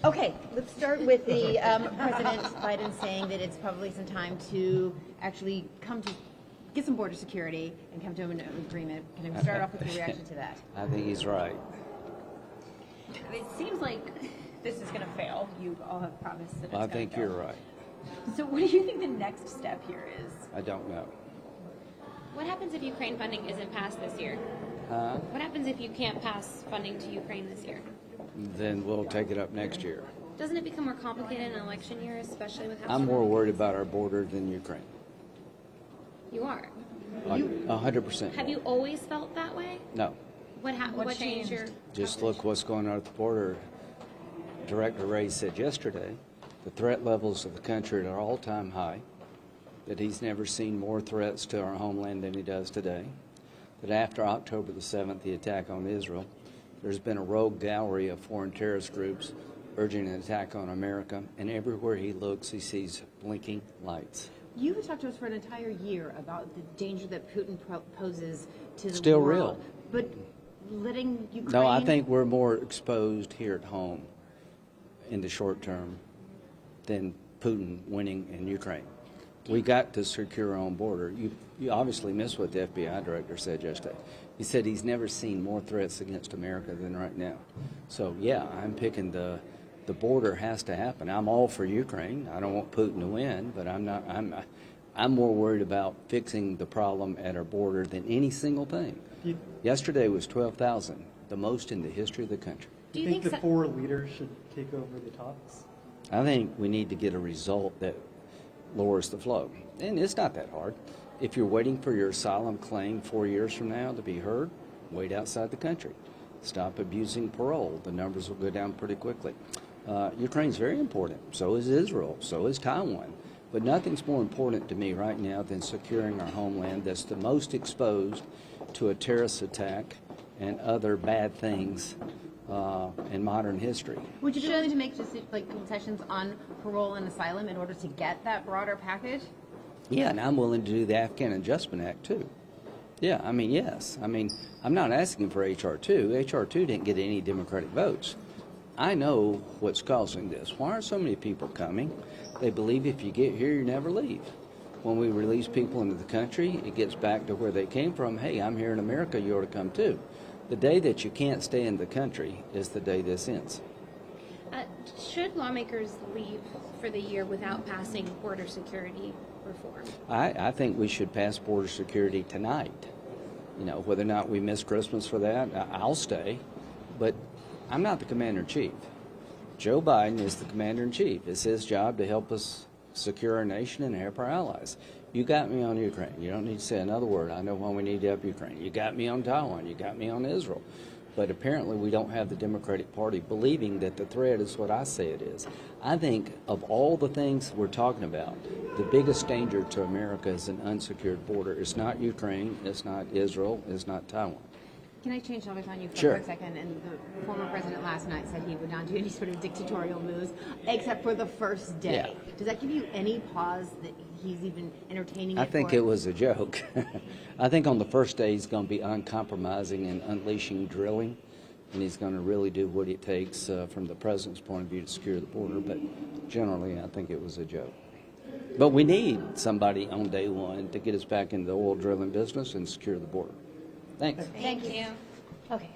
Okay, let's start with the President Biden saying that it's probably some time to actually get some border security and come to an agreement. Can we start off with your reaction to that? I think he's right. It seems like this is going to fail. You all have promised that it's I going to think fail. you're right. So what do you think the next step here is? I don't know. What happens if Ukraine funding isn't passed this year? What happens if you can't pass funding to Ukraine this year? Then we'll take it up next year. Doesn't it become more complicated in an election year, especially with how I'm more worried about our border than Ukraine. You are. 100%. Have you always felt that way? No. What changed your Just look what's going on at the border. Director Wray said yesterday the threat levels of the country are all-time high, that he's never seen more threats to our homeland than he does today, that after October the 7th, the attack on Israel, there's been a rogue gallery of foreign terrorist groups urging an attack on America, and everywhere he looks, he sees blinking lights. You have talked to us for an entire year about the danger that Putin poses to the Still world. real. But letting Ukraine... No, I think we're more exposed here at home in the short term than Putin winning in Ukraine. We got to secure our own border. You obviously missed what the FBI director said yesterday. He said he's never seen more threats against America than right now. So, yeah, I'm picking the border has to happen. I'm all for Ukraine. I don't want Putin to win, but I'm more worried about fixing the problem at our border than any single thing. Yesterday was 12,000, the most in the history of the country. Do you think the four leaders should take over the talks? I think we need to get a result that lowers the flow. And it's not that hard. If you're waiting for your asylum claim 4 years from now to be heard, wait outside the country. Stop abusing parole. The numbers will go down pretty quickly. Ukraine's very important. So is Israel. So is Taiwan. But nothing's more important to me right now than securing our homeland that's the most exposed to a terrorist attack and other bad things in modern history. Would you be willing to make just like concessions on parole and asylum in order to get that broader package? Yeah, and I'm willing to do the Afghan Adjustment Act too. Yeah, I mean, yes. I mean, I'm not asking for H.R. 2. H.R. 2 didn't get any Democratic votes. I know what's causing this. Why are so many people coming? They believe if you get here, you never leave. When we release people into the country, it gets back to where they came from. Hey, I'm here in America, you ought to come too. The day that you can't stay in the country is the day this ends. Should lawmakers leave for the year without passing border security reform? I think we should pass border security tonight. You know, whether or not we miss Christmas for that, I'll stay. But I'm not the commander-in-chief. Joe Biden is the commander-in-chief. It's his job to help us secure our nation and help our allies. You got me on Ukraine. You don't need to say another word. I know why we need to help Ukraine. You got me on Taiwan. You got me on Israel. But apparently we don't have the Democratic Party believing that the threat is what I say it is. I think of all the things we're talking about, the biggest danger to America is an unsecured border. It's not Ukraine. It's not Israel. It's not Taiwan. Can I change topics on you for Sure. a second? And the former president last night said he would not do any sort of dictatorial moves except for the first day. Yeah. Does that give you any pause that he's even entertaining it? I think it was a joke. I think on the first day he's going to be uncompromising and unleashing drilling, and he's going to really do what it takes from the president's point of view to secure the border. But generally, I think it was a joke. But we need somebody on day one to get us back into the oil drilling business and secure the border. Thanks. Thank you. Okay.